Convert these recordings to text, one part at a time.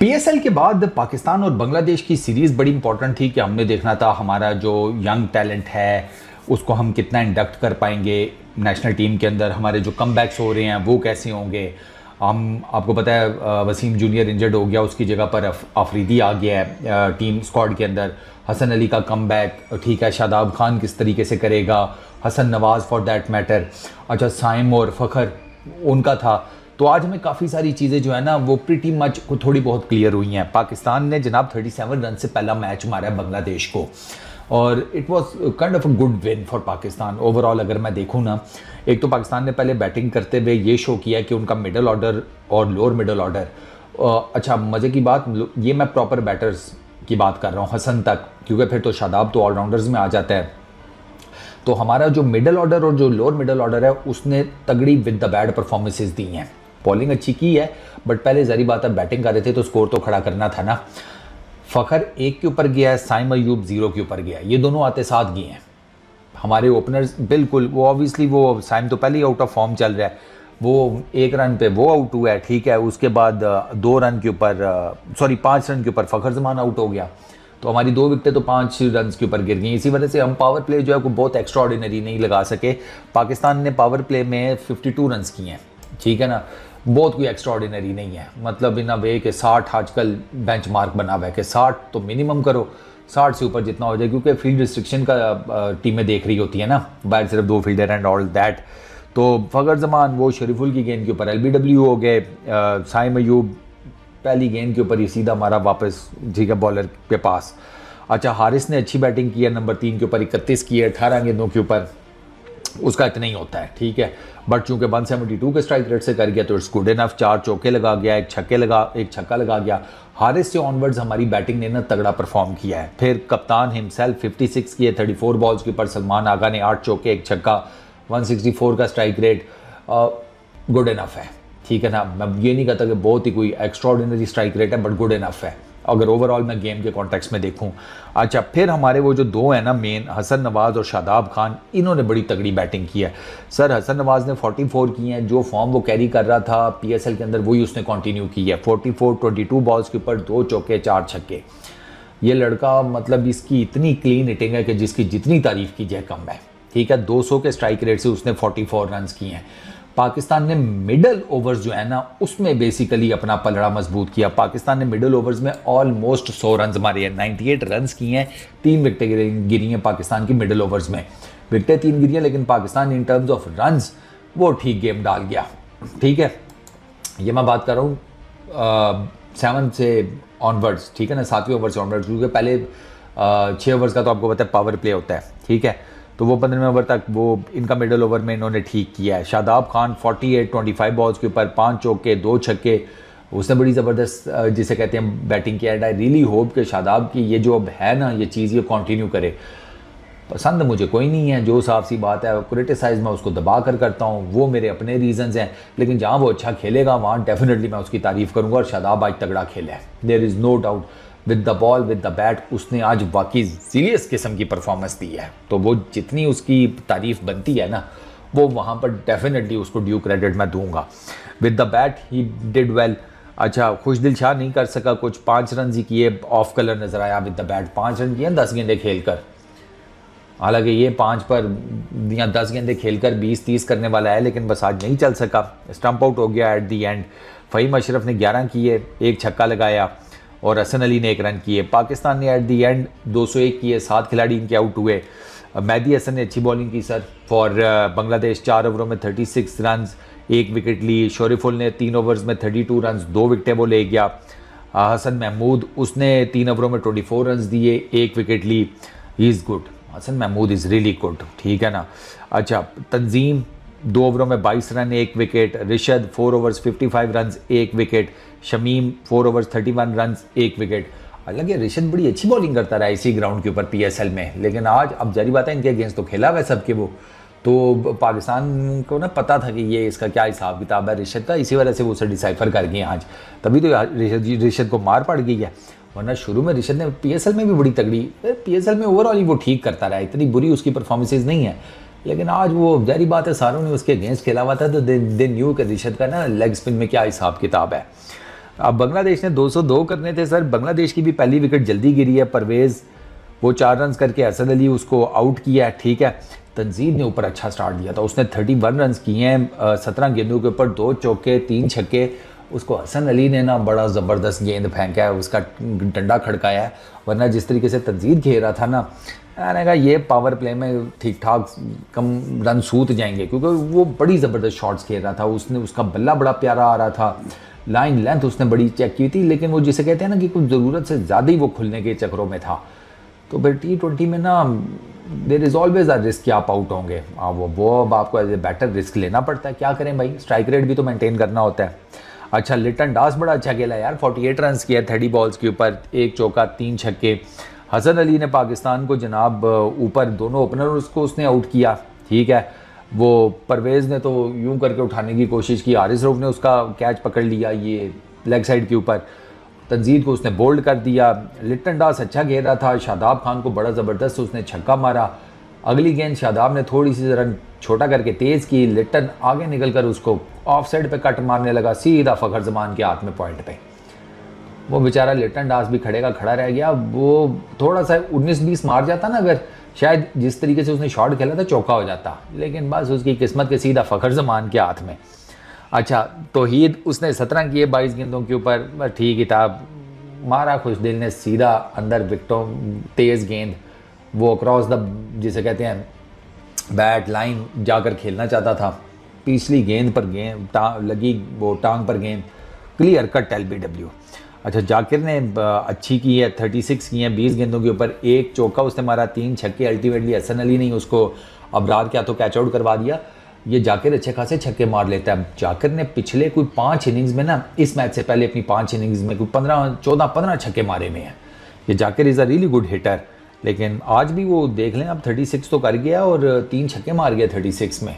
PSL के बाद पाकिस्तान और बांग्लादेश की सीरीज़ बड़ी इंपॉर्टेंट थी कि हमने देखना था हमारा जो यंग टैलेंट है उसको हम कितना इंडक्ट कर पाएंगे नेशनल टीम के अंदर, हमारे जो कमबैक्स हो रहे हैं वो कैसे होंगे। हम आपको पता है वसीम जूनियर इंजर्ड हो गया, उसकी जगह पर अफरीदी आ गया है टीम स्क्वाड के अंदर। हसन अली का कमबैक ठीक है, शादाब खान किस तरीके से करेगा, हसन नवाज़ फॉर दैट मैटर, अच्छा साइम और फ़खर उनका था। तो आज हमें काफ़ी सारी चीज़ें जो है ना वो प्रीटी मच थोड़ी बहुत क्लियर हुई हैं। पाकिस्तान ने जनाब 37 रन से पहला मैच मारा है बांग्लादेश को और it was kind of a good win for Pakistan overall. अगर मैं देखूँ ना, एक तो पाकिस्तान ने पहले बैटिंग करते हुए ये शो किया कि उनका मिडल ऑर्डर और लोअर मिडल ऑर्डर, अच्छा मज़े की बात ये मैं प्रॉपर बैटर्स की बात कर रहा हूँ हसन तक, क्योंकि फिर तो शादाब तो ऑलराउंडर्स में आ जाता है। तो हमारा जो मिडल ऑर्डर और जो लोअर मिडल ऑर्डर है उसने तगड़ी विद द बैड परफॉर्मेंसेज दी हैं। बॉलिंग अच्छी की है बट पहले जरी बात है बैटिंग कर रहे थे तो स्कोर तो खड़ा करना था ना। फ़खर 1 के ऊपर गया है, साइम अयूब 0 के ऊपर गया है, ये दोनों आते साथ गए हैं। हमारे ओपनर्स बिल्कुल वो ऑब्वियसली वो साइम तो पहले ही आउट ऑफ फॉर्म चल रहा है, वो 1 रन पे वो आउट हुआ है ठीक है। उसके बाद 2 रन के ऊपर 5 रन के ऊपर फ़खर जमान आउट हो गया, तो हमारी 2 विकेटें तो 5 रन के ऊपर गिर गई। इसी वजह से हम पावर प्ले जो है वो बहुत एक्स्ट्रा ऑर्डिनरी नहीं लगा सके। पाकिस्तान ने पावर प्ले में 52 रन किए हैं ठीक है ना, बहुत कोई एक्स्ट्रा ऑर्डिनरी नहीं है। मतलब इन अ वे कि 60 आजकल बेंच मार्क बना हुआ है कि 60 तो मिनिमम करो, 60 से ऊपर जितना हो जाए, क्योंकि फील्ड रिस्ट्रिक्शन का टीमें देख रही होती है ना, बाहर सिर्फ 2 फील्डर एंड ऑल दैट। तो फ़खर जमान वो शरीफुल की गेंद के ऊपर LBW हो गए, साइम अयूब पहली गेंद के ऊपर ही सीधा मारा वापस ठीक है बॉलर के पास। अच्छा हारिस ने अच्छी बैटिंग की है, नंबर 3 के ऊपर 31 की है 18 गेंदों के ऊपर, उसका इतना ही होता है ठीक है। बट चूंकि 172 के स्ट्राइक रेट से कर गया तो इट्स गुड इनफ। 4 चौके लगा गया, एक छक्का लगा गया। हारिस से ऑनवर्ड्स हमारी बैटिंग ने ना तगड़ा परफॉर्म किया है। फिर कप्तान हिमसेल्फ 56 किए 34 बॉल्स के ऊपर, सलमान आगा ने 8 चौके, एक छक्का, 164 का स्ट्राइक रेट, गुड इनफ है ठीक है ना। मैं ये नहीं कहता कि बहुत ही कोई एक्स्ट्रा ऑर्डिनरी स्ट्राइक रेट है बट गुड इनफ है अगर ओवरऑल मैं गेम के कॉन्टेक्स्ट में देखूं। अच्छा फिर हमारे वो जो 2 हैं ना मेन, हसन नवाज़ और शादाब खान, इन्होंने बड़ी तगड़ी बैटिंग की है सर। हसन नवाज़ ने 44 की हैं, जो फॉर्म वो कैरी कर रहा था पीएसएल के अंदर वही उसने कंटिन्यू की है। 44 22 बॉल्स के ऊपर 2 चौके 4 छक्के। ये लड़का मतलब इसकी इतनी क्लीन हिटिंग है कि जिसकी जितनी तारीफ की जाए कम है ठीक है। 200 के स्ट्राइक रेट से उसने 44 रन किए हैं। पाकिस्तान ने मिडल ओवर्स जो है ना उसमें बेसिकली अपना पलड़ा मजबूत किया। पाकिस्तान ने मिडल ओवर्स में ऑलमोस्ट 100 रन मारे हैं, 98 रन किए हैं। 3 विकेटें गिरी हैं पाकिस्तान की मिडल ओवर्स में, विकेटें 3 गिरी हैं लेकिन Pakistan in terms of runs वो ठीक गेम डाल गया ठीक है। ये मैं बात कर रहा हूँ 7 से ऑनवर्ड्स ठीक है ना, 7वें ओवर से ऑनवर्ड्स, क्योंकि पहले 6 ओवर्स का तो आपको पता है पावर प्ले होता है ठीक है। तो वो 15वें ओवर तक वो इनका मिडल ओवर में इन्होंने ठीक किया है। शादाब खान 48 25 बॉल्स के ऊपर 5 चौके 2 छक्के, उसने बड़ी ज़बरदस्त जिसे कहते हैं बैटिंग किया है। आई रियली होप कि शादाब की ये जो अब है ना ये चीज़ ये कंटिन्यू करे। पसंद मुझे कोई नहीं है, जो साफ सी बात है, क्रिटिसाइज़ मैं उसको दबा कर करता हूँ, वो मेरे अपने रीजंस हैं, लेकिन जहाँ वो अच्छा खेलेगा वहाँ डेफिनेटली मैं उसकी तारीफ़ करूँगा। और शादाब आज तगड़ा खेला है, there is no doubt. With the ball with the bat उसने आज वाकई सीरियस किस्म की परफॉर्मेंस दी है, तो वो जितनी उसकी तारीफ बनती है ना वो वहाँ पर डेफिनेटली उसको ड्यू क्रेडिट मैं दूंगा। With the bat he did well. अच्छा खुशदिल शाह नहीं कर सका कुछ, 5 रन ही किए, ऑफ कलर नजर आया विद द बैट। 5 रन किए 10 गेंदे खेल कर, हालांकि ये 5 पर या 10 गेंदे खेलकर 20-30 करने वाला है, लेकिन बस आज नहीं चल सका, स्टंप आउट हो गया at the end. Faheem Ashraf ने 11 किए, एक छक्का लगाया और हसन अली ने 1 रन किए। पाकिस्तान ने एट दी एंड 201 किए, 7 खिलाड़ी इनके आउट हुए। मेहदी हसन ने अच्छी बॉलिंग की सर फॉर बांग्लादेश, 4 ओवरों में 36 रन, 1 विकेट ली। शोरिफुल ने 3 ओवर्स में 32 रन, 2 विकेटें वो ले गया। हसन महमूद उसने 3 ओवरों में 24 रन दिए, 1 विकेट ली। He is good, Hasan Mahmud is really good ठीक है ना। अच्छा तंजीम 2 ओवरों में 22 run 1 wicket. Rishad 4 overs 55 run 1 wicket. Shamim 4 overs 31 run 1 wicket. हालांकि रिशद बड़ी अच्छी बॉलिंग करता रहा इसी ग्राउंड के ऊपर पीएसएल में, लेकिन आज अब जारी बात है इनके अगेंस्ट तो खेला हुआ है सबके वो, तो पाकिस्तान को ना पता था कि ये इसका क्या हिसाब किताब है रिशद का, इसी वजह से वो उसे डिसाइफर कर गए आज, तभी तो रिशद को मार पड़ गई है। वरना शुरू में रिशद ने पीएसएल में भी बड़ी तगड़ी, पीएसएल में ओवरऑल ही वो ठीक करता रहा, इतनी बुरी उसकी परफॉर्मेंसेज नहीं है, लेकिन आज वो जारी बात है सारों ने उसके अगेंस्ट खेला हुआ था, तो दे न्यू कि रिशद का ना लेग स्पिन में क्या हिसाब किताब है। अब बांग्लादेश ने 202 करने थे सर, बांग्लादेश की भी पहली विकेट जल्दी गिरी है, परवेज़ वो 4 रन करके हसन अली उसको आउट किया है, ठीक है। तंजीद ने ऊपर अच्छा स्टार्ट दिया था, उसने 31 रन किए हैं 17 गेंदों के ऊपर, 2 चौके 3 छक्के। उसको हसन अली ने ना बड़ा ज़बरदस्त गेंद फेंका है, उसका डंडा खड़काया है, वरना जिस तरीके से तंजीद खेल रहा था ना, मैंने कहा ये पावर प्ले में ठीक ठाक कम रन सूत जाएंगे, क्योंकि वो बड़ी ज़बरदस्त शॉट्स खेल रहा था। उसने उसका बल्ला बड़ा प्यारा आ रहा था, लाइन लेंथ उसने बड़ी चेक की थी, लेकिन वो जिसे कहते हैं ना कि कुछ ज़रूरत से ज़्यादा ही वो खुलने के चक्रों में था। तो फिर T20 में ना there is always a risk कि आप आउट होंगे। वो अब आपको एज ए बैटर रिस्क लेना पड़ता है, क्या करें भाई, स्ट्राइक रेट भी तो मेंटेन करना होता है। अच्छा, लिटन दास बड़ा अच्छा खेला यार, 48 रन किया 30 बॉल्स के ऊपर, 1 चौका 3 छक्के। हसन अली ने पाकिस्तान को जनाब ऊपर दोनों ओपनर्स को उसने आउट किया, ठीक है। वो परवेज़ ने तो यूं करके उठाने की कोशिश की, हारिस रऊफ ने उसका कैच पकड़ लिया ये लेग साइड के ऊपर, तंजीद को उसने बोल्ड कर दिया। लिटन दास अच्छा खेल रहा था, शादाब खान को बड़ा ज़बरदस्त उसने छक्का मारा। अगली गेंद शादाब ने थोड़ी सी रन छोटा करके तेज़ की, लिटन आगे निकल कर उसको ऑफ साइड पर कट मारने लगा, सीधा फ़खर जमान के हाथ में पॉइंट पे। वो बेचारा लिटन दास भी खड़े का खड़ा रह गया। वो थोड़ा सा 19-20 मार जाता ना अगर, शायद जिस तरीके से उसने शॉट खेला था चौका हो जाता, लेकिन बस उसकी किस्मत के सीधा फ़खर जमान के हाथ में। अच्छा, तौहीद उसने 17 किए 22 गेंदों के ऊपर, बस ठीक ही था, मारा खुशदिल ने सीधा अंदर विकेटों, तेज़ गेंद वो अक्रॉस द जिसे कहते हैं बैट लाइन जाकर खेलना चाहता था, पिछली गेंद पर गेंद लगी, वो टांग पर गेंद, क्लियर कट LBW। अच्छा, जाकिर ने अच्छी की है, 36 की है 20 गेंदों के ऊपर, 1 चौका उसने मारा, 3 छक्के। अल्टीमेटली हसन अली ने उसको अबरार क्या तो कैच आउट करवा दिया। ये जाकिर अच्छे खासे छक्के मार लेता है। जाकिर ने पिछले कोई 5 इनिंग्स में ना, इस मैच से पहले अपनी 5 इनिंग्स में कोई 14-15 छक्के मारे में हैं। ये Zakir is a really good hitter, लेकिन आज भी वो देख लें, अब 36 तो कर गया और 3 छक्के मार गया 36 में।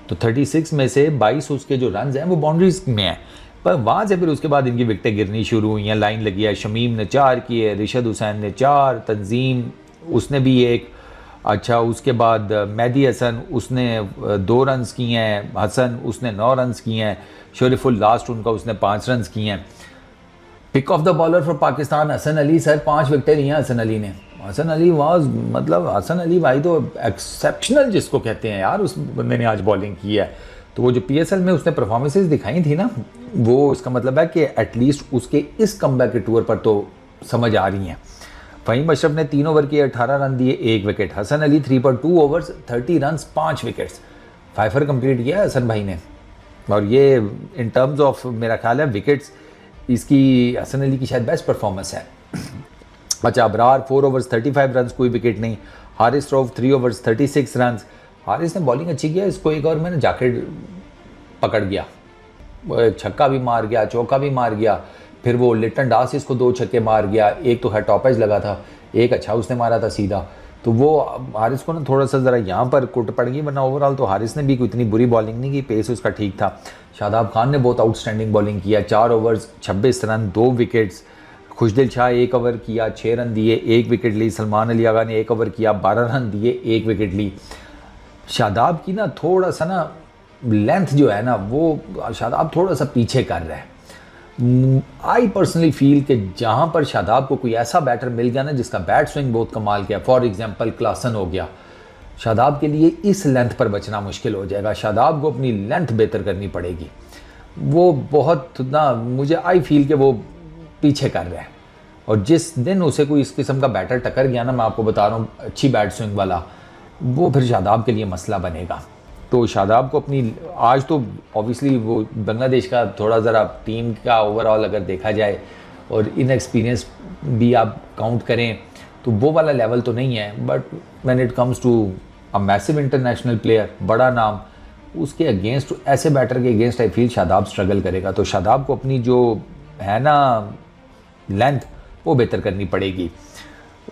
तो 36 में से 22 उसके जो रन हैं वो बाउंड्रीज में हैं, पर वहाँ से फिर उसके बाद इनकी विकटें गिरनी शुरू हुई हैं। लाइन लगी है, शमीम ने 4 किए, रिशद हुसैन ने 4, तंजीम उसने भी 1। अच्छा, उसके बाद मेहदी हसन उसने 2 रन किए हैं, हसन उसने 9 रन किए हैं, शरीफुल लास्ट उनका उसने 5 रन किए हैं। Pick of the bowler for Pakistan Hasan Ali sir, 5 विकटें ली हैं हसन अली ने। हसन अली वाज मतलब हसन अली भाई तो एक्सेप्शनल जिसको कहते हैं यार, उस बंदे ने आज बॉलिंग की है। तो वो जो PSL में उसने परफॉर्मेंसेस दिखाई थी ना, वो इसका मतलब है कि एटलीस्ट उसके इस कमबैक के टूर पर तो समझ आ रही हैं। फ़हीम अशरफ ने 3 ओवर किए, 18 रन दिए, 1 wicket. Hasan Ali 3.2 overs 30 run 5 wickets, 5 complete किया हसन भाई ने। और ये इन टर्म्स ऑफ मेरा ख्याल है विकेट्स, इसकी हसन अली की शायद बेस्ट परफॉर्मेंस है। अच्छा, अबरार 4 ओवर्स 35 रन, कोई विकेट नहीं। Haris Rauf 3 overs 36 run. हारिस ने बॉलिंग अच्छी किया, इसको एक ओवर में जैकेट पकड़ गया, छक्का भी मार गया, चौका भी मार गया। फिर वो लिटन दास इसको 2 छक्के मार गया, एक तो है टॉप एज लगा था, एक अच्छा उसने मारा था सीधा। तो वो हारिस को ना थोड़ा सा ज़रा यहाँ पर कुट पड़ गई, वरना ओवरऑल तो हारिस ने भी कोई इतनी बुरी बॉलिंग नहीं की, पेस उसका ठीक था। शादाब खान ने बहुत आउटस्टैंडिंग बॉलिंग किया, 4 ओवर्स 26 रन 2 विकेट्स। खुशदिल शाह 1 ओवर किया, 6 रन दिए, 1 विकेट ली। सलमान अली आगा ने 1 ओवर किया, 12 रन दिए, 1 विकेट ली। शादाब की ना थोड़ा सा ना लेंथ जो है ना, वो शादाब थोड़ा सा पीछे कर रहा है। आई पर्सनली फील कि जहाँ पर शादाब को कोई ऐसा बैटर मिल गया ना जिसका बैट स्विंग बहुत कमाल किया, फॉर एग्जांपल क्लासन हो गया, शादाब के लिए इस लेंथ पर बचना मुश्किल हो जाएगा। शादाब को अपनी लेंथ बेहतर करनी पड़ेगी। वो बहुत ना, मुझे आई फील कि वो पीछे कर रहा है, और जिस दिन उसे कोई इस किस्म का बैटर टक्कर गया ना, मैं आपको बता रहा हूँ अच्छी बैट स्विंग वाला, वो फिर शादाब के लिए मसला बनेगा। तो शादाब को अपनी आज तो ऑब्वियसली वो बांग्लादेश का थोड़ा ज़रा टीम का ओवरऑल अगर देखा जाए और इनएक्सपीरियंस भी आप काउंट करें तो वो वाला लेवल तो नहीं है, but when it comes to a massive international player, बड़ा नाम, उसके अगेंस्ट, ऐसे बैटर के against I feel Shadab struggle करेगा। तो शादाब को अपनी जो है ना लेंथ वो बेहतर करनी पड़ेगी।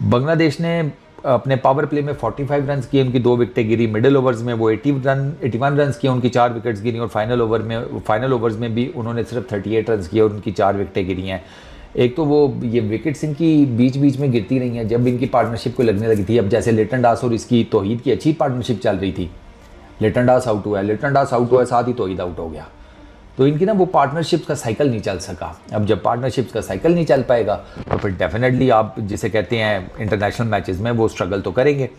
बांग्लादेश ने अपने पावर प्ले में 45 रन किए, उनकी 2 विकेटें गिरी। मिडिल ओवर्स में वो 81 रन किए, उनकी 4 विकेट्स गिरी। और फाइनल ओवर्स में भी उन्होंने सिर्फ 38 रन किए और उनकी 4 विकेटें गिरी हैं। एक तो वो ये विकेट्स इनकी बीच बीच में गिरती रही हैं जब इनकी पार्टनरशिप को लगने लगी थी। अब जैसे लिटन दास और इसकी तौहीद की अच्छी पार्टनरशिप चल रही थी, लिटन दास आउट हुआ है, साथ ही तौहीद आउट हो गया। तो इनकी ना वो पार्टनरशिप्स का साइकिल नहीं चल सका। अब जब पार्टनरशिप्स का साइकिल नहीं चल पाएगा तो फिर डेफिनेटली आप जिसे कहते हैं इंटरनेशनल मैचेस में वो स्ट्रगल तो करेंगे।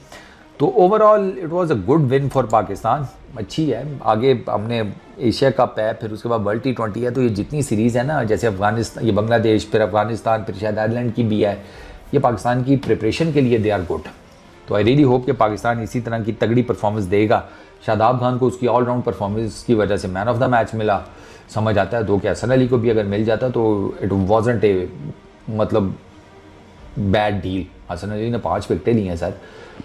तो overall it was a good win for Pakistan, अच्छी है। आगे हमने एशिया कप है, फिर उसके बाद वर्ल्ड T20 है, तो ये जितनी सीरीज़ है ना, जैसे अफगानिस्तान, ये बांग्लादेश, फिर अफगानिस्तान, फिर शायद आयरलैंड की भी है, ये पाकिस्तान की प्रिपरेशन के लिए दे आर गुड। तो आई रियली होप कि पाकिस्तान इसी तरह की तगड़ी परफॉर्मेंस देगा। शादाब खान को उसकी ऑलराउंड परफॉर्मेंस की वजह से मैन ऑफ द मैच मिला, समझ आता है। दो कि हसन अली को भी अगर मिल जाता तो इट वॉजंट ए मतलब बैड डील। हसन अली ने 5 विकेटें ली हैं सर,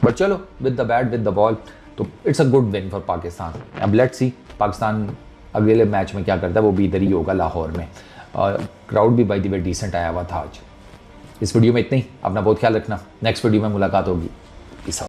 बट चलो with the bat with the ball, तो it's a good win for Pakistan. अब लेट्स सी पाकिस्तान अगले मैच में क्या करता है, वो भी इधर ही होगा लाहौर में। और क्राउड भी बाय द वे डिसेंट आया हुआ था आज। इस वीडियो में इतना ही, अपना बहुत ख्याल रखना, नेक्स्ट वीडियो में मुलाकात होगी।